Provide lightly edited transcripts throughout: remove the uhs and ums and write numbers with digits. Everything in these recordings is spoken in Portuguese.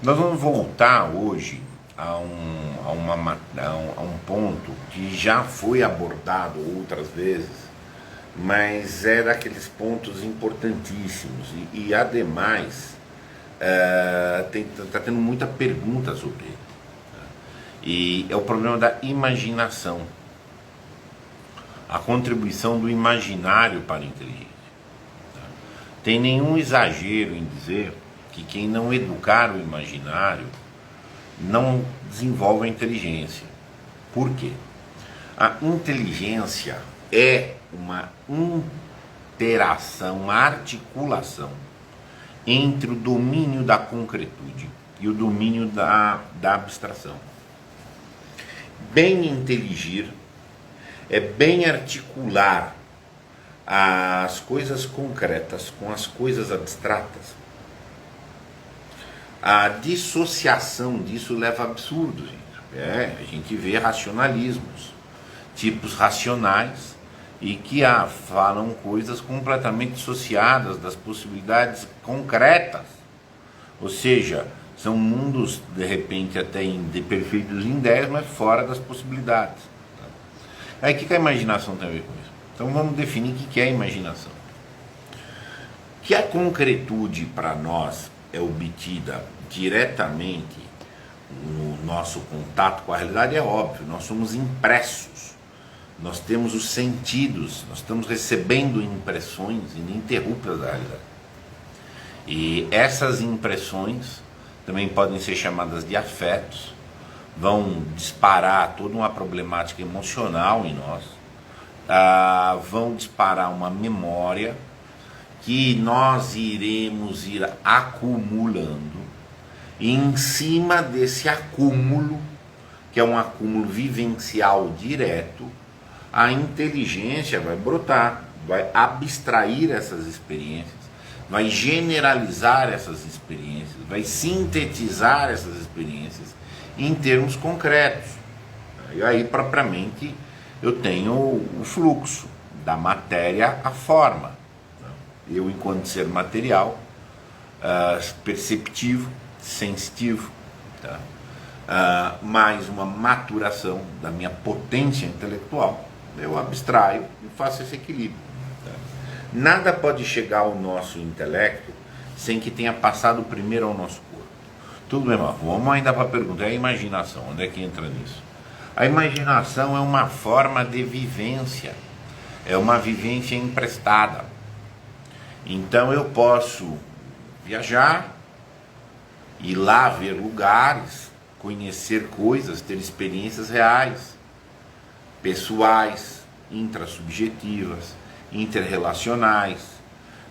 Nós vamos voltar hoje a um ponto que já foi abordado outras vezes, mas é daqueles pontos importantíssimos e ademais está tendo muita pergunta sobre ele. E é o problema da imaginação, a contribuição do imaginário para a inteligência. Tem nenhum exagero em dizer que quem não educar o imaginário não desenvolve a inteligência. Por quê? A inteligência é uma interação, uma articulação entre o domínio da concretude e o domínio da abstração. Bem inteligir é bem articular as coisas concretas com as coisas abstratas. A dissociação disso leva a absurdos. A gente vê racionalismos, tipos racionais, e que falam coisas completamente dissociadas das possibilidades concretas. Ou seja, são mundos, de repente, até perfeitos em ideias, mas fora das possibilidades. Aí o que a imaginação tem a ver com isso? Então vamos definir o que é a imaginação. Que a concretude para nós é obtida diretamente no nosso contato com a realidade é óbvio, nós somos impressos, nós temos os sentidos, nós estamos recebendo impressões ininterruptas da realidade. E essas impressões também podem ser chamadas de afetos, vão disparar toda uma problemática emocional em nós, vão disparar uma memória que nós iremos ir acumulando, e em cima desse acúmulo, que é um acúmulo vivencial direto, a inteligência vai brotar, vai abstrair essas experiências, vai generalizar essas experiências, vai sintetizar essas experiências em termos concretos. E aí, propriamente, eu tenho o fluxo da matéria à forma. Eu, enquanto ser material, perceptivo, sensitivo, mais uma maturação da minha potência intelectual, eu abstraio e faço esse equilíbrio. Nada pode chegar ao nosso intelecto sem que tenha passado primeiro ao nosso corpo. Tudo bem, mas vamos ainda para a pergunta, é a imaginação, onde é que entra nisso? A imaginação é uma forma de vivência, é uma vivência emprestada. Então eu posso viajar, ir lá ver lugares, conhecer coisas, ter experiências reais, pessoais, intrasubjetivas, interrelacionais,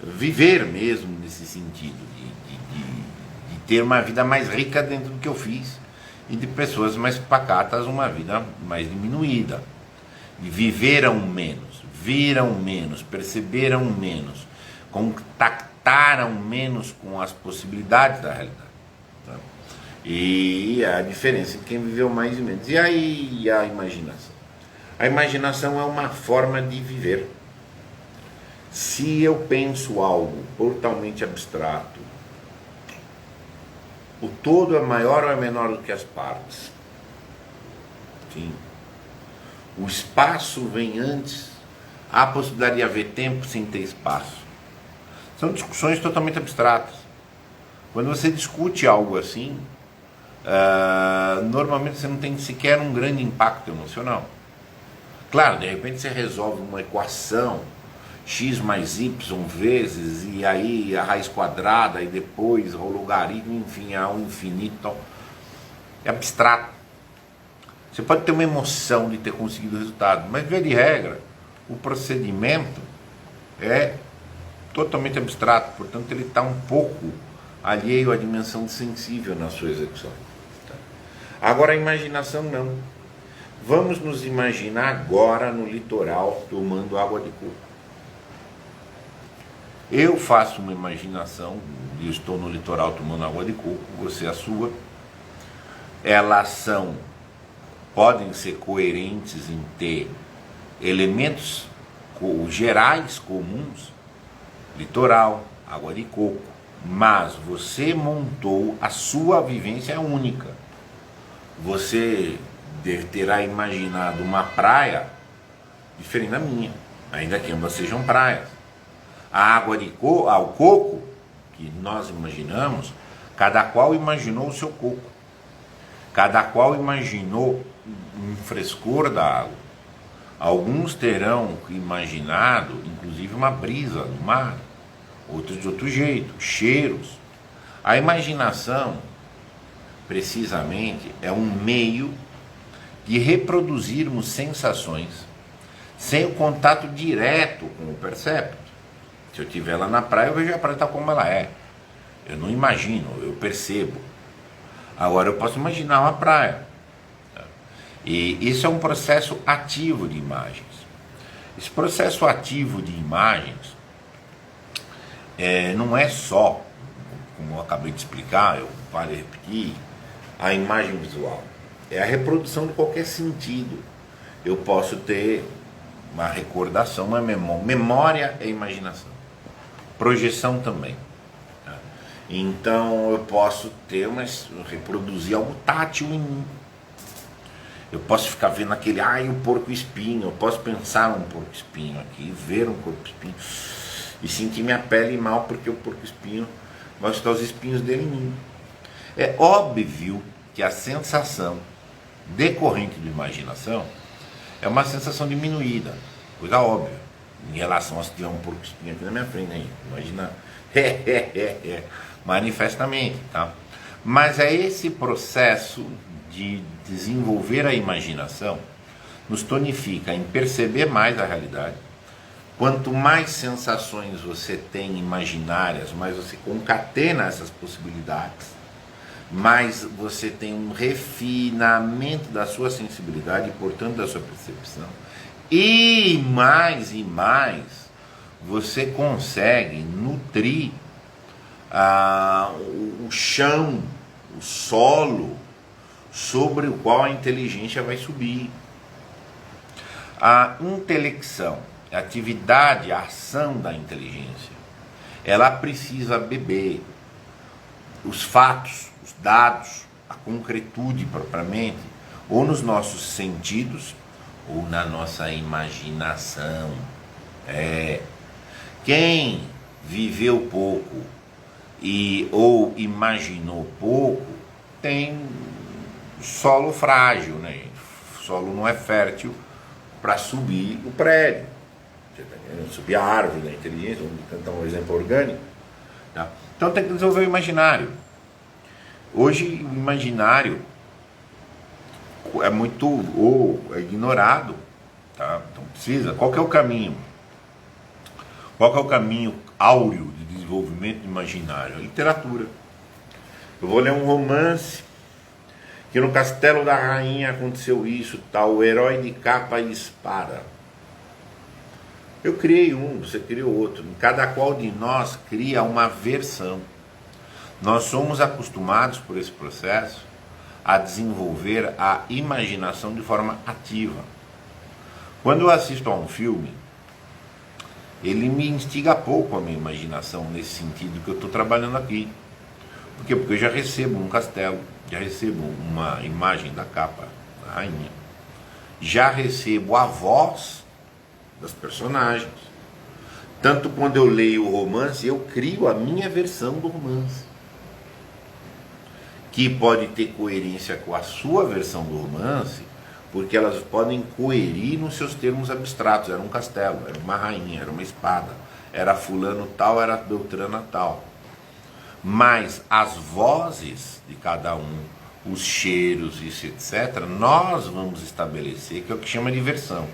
viver mesmo nesse sentido, de ter uma vida mais rica dentro do que eu fiz, e de pessoas mais pacatas uma vida mais diminuída, e viveram menos, viram menos, perceberam menos, contactaram menos com as possibilidades da realidade. Tá? E a diferença entre quem viveu mais e menos. E aí a imaginação? A imaginação é uma forma de viver. Se eu penso algo totalmente abstrato, o todo é maior ou é menor do que as partes? Sim. O espaço vem antes. Há a possibilidade de haver tempo sem ter espaço. São discussões totalmente abstratas. Quando você discute algo assim, normalmente você não tem sequer um grande impacto emocional. Claro, de repente você resolve uma equação, x mais y vezes, e aí a raiz quadrada, e depois o logaritmo, enfim, ao infinito. É abstrato. Você pode ter uma emoção de ter conseguido o resultado, mas, via de regra, o procedimento é totalmente abstrato, portanto ele está um pouco alheio à dimensão sensível na sua execução. Agora a imaginação não. Vamos nos imaginar agora no litoral tomando água de coco. Eu faço uma imaginação, eu estou no litoral tomando água de coco, você a sua. Elas podem ser coerentes em ter elementos gerais comuns, litoral, água de coco, mas você montou a sua vivência única. Você terá imaginado uma praia diferente da minha, ainda que ambas sejam praias. A água ao coco, que nós imaginamos, cada qual imaginou o seu coco. Cada qual imaginou um frescor da água. Alguns terão imaginado, inclusive, uma brisa do mar, outros de outro jeito, cheiros. A imaginação, precisamente, é um meio de reproduzirmos sensações sem o contato direto com o percepto. Se eu estiver lá na praia, eu vejo a praia tal como ela é. Eu não imagino, eu percebo. Agora eu posso imaginar uma praia. E isso é um processo ativo de imagens. Esse processo ativo de imagens não é só, como eu acabei de explicar, eu vale repetir, a imagem visual. É a reprodução de qualquer sentido. Eu posso ter uma recordação, uma memória. Memória é imaginação. Projeção também. Então eu posso reproduzir algo tátil em mim. Eu posso ficar vendo aquele, o porco-espinho. Eu posso pensar num porco-espinho aqui, ver um porco-espinho e sentir minha pele mal porque o porco-espinho vai estar os espinhos dele em mim. É óbvio que a sensação decorrente da imaginação é uma sensação diminuída, coisa óbvia, em relação a se tiver um porco-espinho aqui na minha frente, né? Imagina, manifestamente, tá? Mas é esse processo de desenvolver a imaginação nos tonifica em perceber mais a realidade. Quanto mais sensações você tem imaginárias, mais você concatena essas possibilidades, mais você tem um refinamento da sua sensibilidade e, portanto, da sua percepção. E mais você consegue nutrir o chão, o solo sobre o qual a inteligência vai subir. A intelecção, a atividade, a ação da inteligência, ela precisa beber os fatos, os dados, a concretude propriamente, ou nos nossos sentidos, ou na nossa imaginação. Quem viveu pouco ou imaginou pouco tem solo frágil, né? O solo não é fértil para subir o prédio, subir a árvore da inteligência, vamos tentar um exemplo orgânico, tá? Então tem que desenvolver o imaginário. Hoje o imaginário é muito ignorado, tá? Então precisa. Qual que é o caminho? Qual que é o caminho áureo de desenvolvimento do imaginário? A literatura. Eu vou ler um romance que no Castelo da Rainha aconteceu isso, tal, o herói de capa e espada. Eu criei um, você criou outro. Cada qual de nós cria uma versão. Nós somos acostumados por esse processo a desenvolver a imaginação de forma ativa. Quando eu assisto a um filme, ele me instiga pouco a minha imaginação nesse sentido que eu estou trabalhando aqui. Por quê? Porque eu já recebo um castelo, já recebo uma imagem da capa da rainha, já recebo a voz das personagens. Tanto quando eu leio o romance, eu crio a minha versão do romance, que pode ter coerência com a sua versão do romance, porque elas podem coerir nos seus termos abstratos. Era um castelo, era uma rainha, era uma espada, era fulano tal, era beltrana tal. Mas as vozes de cada um, os cheiros, isso, etc., nós vamos estabelecer, que é o que chama de versão.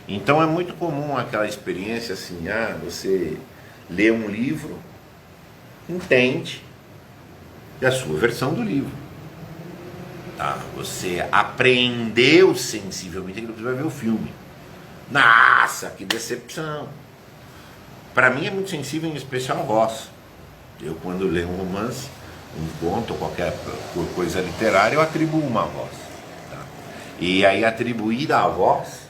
Então é muito comum aquela experiência assim, você lê um livro, entende, e a sua versão do livro. Tá? Você apreendeu sensivelmente aquilo que você vai ver o filme. Nossa, que decepção! Para mim é muito sensível, em especial a voz. Eu, quando leio um romance, um conto ou qualquer coisa literária, eu atribuo uma voz. Tá? E aí, atribuída a voz,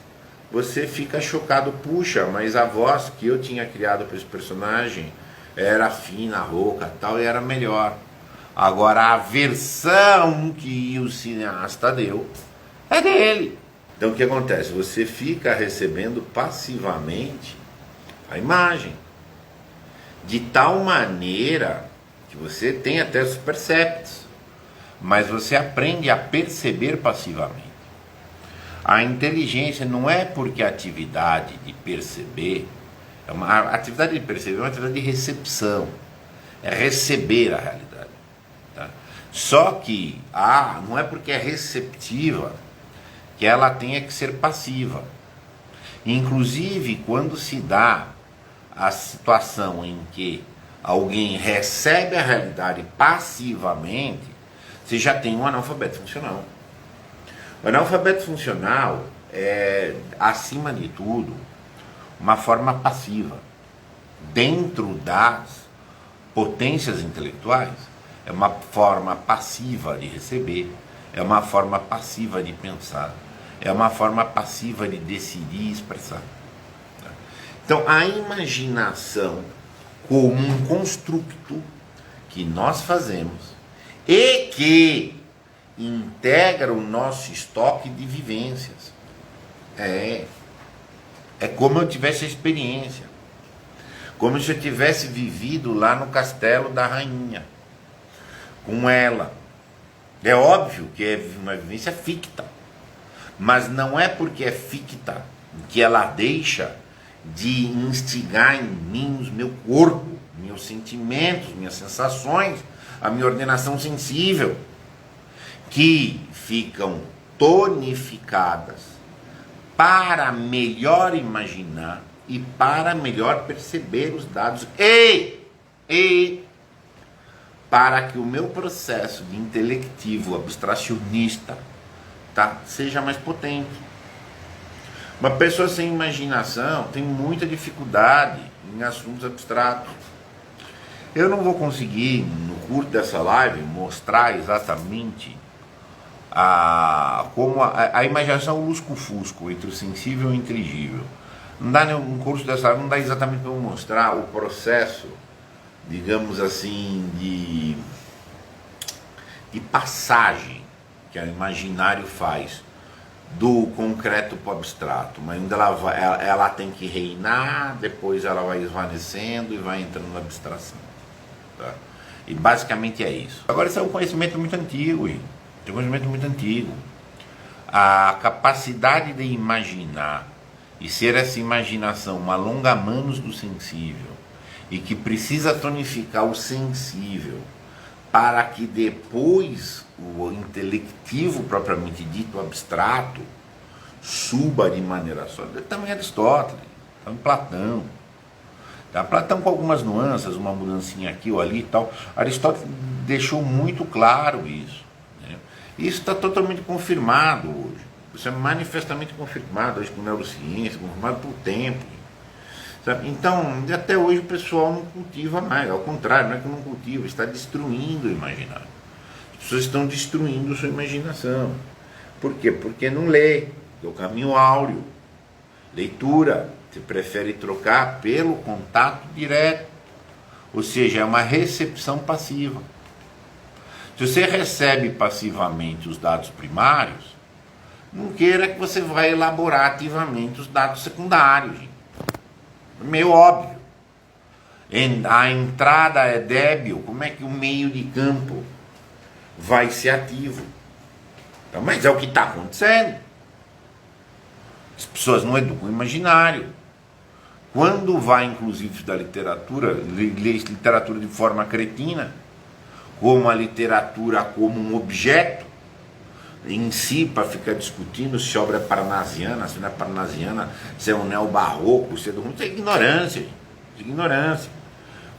você fica chocado. Puxa, mas a voz que eu tinha criado para esse personagem era fina, rouca tal, e era melhor. Agora a versão que o cineasta deu é dele. Então o que acontece? Você fica recebendo passivamente a imagem, de tal maneira que você tem até os perceptos, mas você aprende a perceber passivamente. A inteligência não é porque a atividade de perceber, a atividade de perceber é uma atividade de recepção, é receber a realidade. Tá? Só que não é porque é receptiva que ela tenha que ser passiva. Inclusive, quando se dá a situação em que alguém recebe a realidade passivamente, você já tem um analfabeto funcional. O analfabeto funcional é, acima de tudo, uma forma passiva. Dentro das potências intelectuais, é uma forma passiva de receber, é uma forma passiva de pensar, é uma forma passiva de decidir e expressar. Então, a imaginação como um construto que nós fazemos e que integra o nosso estoque de vivências. É como eu tivesse a experiência, como se eu tivesse vivido lá no castelo da rainha, com ela. É óbvio que é uma vivência ficta, mas não é porque é ficta que ela deixa de instigar em mim o meu corpo, meus sentimentos, minhas sensações, a minha ordenação sensível, que ficam tonificadas para melhor imaginar e para melhor perceber os dados e para que o meu processo de intelectivo abstracionista, tá, seja mais potente. Uma pessoa sem imaginação tem muita dificuldade em assuntos abstratos. Eu não vou conseguir, no curso dessa live, mostrar exatamente como a imaginação é o lusco-fusco entre o sensível e o inteligível. Não dá um curso dessa live, não dá exatamente para mostrar o processo, digamos assim, de passagem que o imaginário faz do concreto para o abstrato, mas ainda ela tem que reinar, depois ela vai esvanecendo e vai entrando na abstração. Tá? E basicamente é isso. Agora, isso é um conhecimento muito antigo, gente. É um conhecimento muito antigo. A capacidade de imaginar e ser essa imaginação uma longa-manos do sensível e que precisa tonificar o sensível para que depois o intelectivo propriamente dito, abstrato, suba de maneira sólida. Também Aristóteles, também Platão. Tá? Platão com algumas nuances, uma mudancinha aqui ou ali e tal. Aristóteles deixou muito claro isso. Né? Isso está totalmente confirmado hoje. Isso é manifestamente confirmado hoje com neurociência, confirmado por tempo. Sabe? Então, até hoje o pessoal não cultiva mais. Ao contrário, não é que não cultiva, está destruindo o imaginário. As pessoas estão destruindo sua imaginação. Por quê? Porque não lê. É o caminho áureo. Leitura. Você prefere trocar pelo contato direto. Ou seja, é uma recepção passiva. Se você recebe passivamente os dados primários, não queira que você vai elaborar ativamente os dados secundários. Gente. É meio óbvio. A entrada é débil, como é que o meio de campo vai ser ativo? Então, mas é o que está acontecendo. As pessoas não educam o imaginário. Quando vai, inclusive, da literatura, lê literatura de forma cretina, como a literatura como um objeto em si, para ficar discutindo se a obra é parnasiana, se não é parnasiana, se é um neobarroco, se é do mundo, isso é ignorância, gente. Isso é ignorância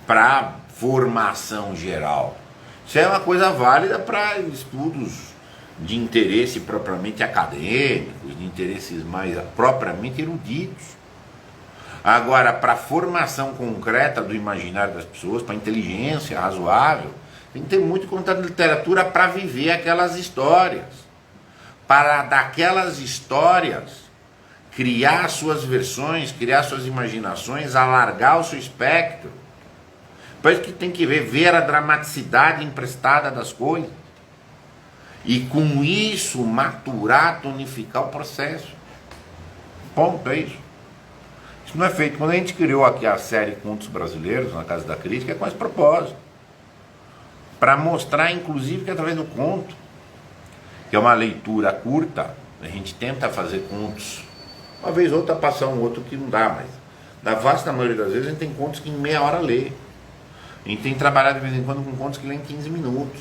para formação geral. Isso é uma coisa válida para estudos de interesse propriamente acadêmicos, de interesses mais propriamente eruditos. Agora, para a formação concreta do imaginário das pessoas, para a inteligência razoável, tem que ter muito contato de literatura para viver aquelas histórias. Para daquelas histórias criar suas versões, criar suas imaginações, alargar o seu espectro Parece que tem que ver a dramaticidade emprestada das coisas. E com isso maturar, tonificar o processo. Ponto, é isso. Isso não é feito. Quando a gente criou aqui a série Contos Brasileiros, na Casa da Crítica, é com esse propósito. Para mostrar, inclusive, que através do conto, que é uma leitura curta, a gente tenta fazer contos. Uma vez ou outra passar um outro que não dá, mas na vasta maioria das vezes a gente tem contos que em meia hora lê. A gente tem trabalhado de vez em quando com contos que lê em 15 minutos.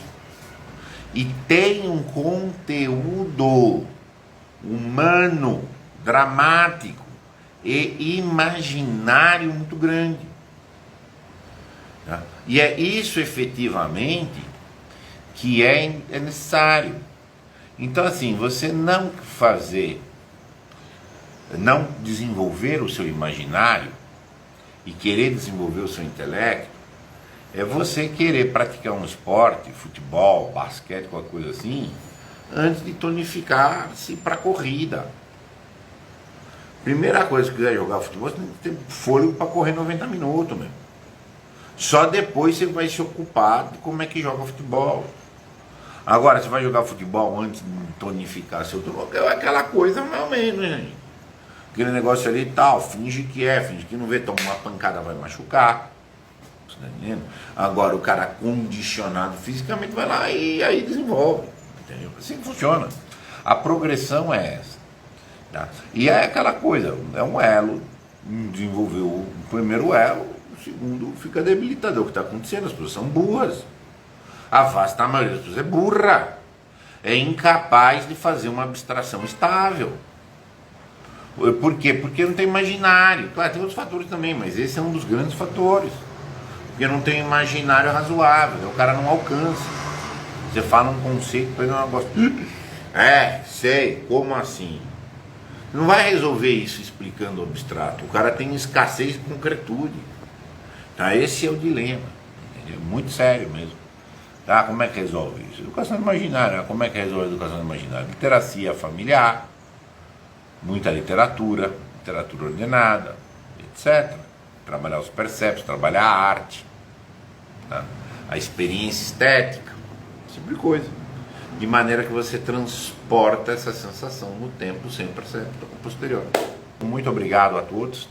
E tem um conteúdo humano, dramático e imaginário muito grande. Tá? E é isso efetivamente que é necessário. Então assim, você não desenvolver o seu imaginário e querer desenvolver o seu intelecto, é você querer praticar um esporte, futebol, basquete, qualquer coisa assim, antes de tonificar-se para a corrida. Primeira coisa que quiser jogar futebol, você tem que ter fôlego para correr 90 minutos mesmo. Só depois você vai se ocupar de como é que joga futebol. Agora, você vai jogar futebol antes de tonificar seu tronco, é aquela coisa mais ou menos, gente. Aquele negócio ali e tal, finge que não vê, toma uma pancada, vai machucar. Tá entendendo? Agora o cara condicionado fisicamente vai lá e aí desenvolve, entendeu? Assim que funciona. A progressão é essa, tá? E é aquela coisa, é um elo, desenvolveu o primeiro elo, o segundo fica debilitado. É o que está acontecendo, as pessoas são burras. A vasta maioria das pessoas é burra, é incapaz de fazer uma abstração estável. Por quê? Porque não tem imaginário. Claro, tem outros fatores também, mas esse é um dos grandes fatores. Porque não tem imaginário razoável, o cara não alcança. Você fala um conceito para ele, não gosta. Sei, como assim? Não vai resolver isso explicando o abstrato. O cara tem escassez de concretude. Tá? Esse é o dilema. Entendeu? Muito sério mesmo. Tá? Como é que resolve isso? Educação imaginária. Como é que resolve a educação imaginária? Literacia familiar, muita literatura ordenada, etc. Trabalhar os perceptos, trabalhar a arte, tá? A experiência estética, esse tipo de coisa. De maneira que você transporta essa sensação no tempo sem percepção posterior. Muito obrigado a todos.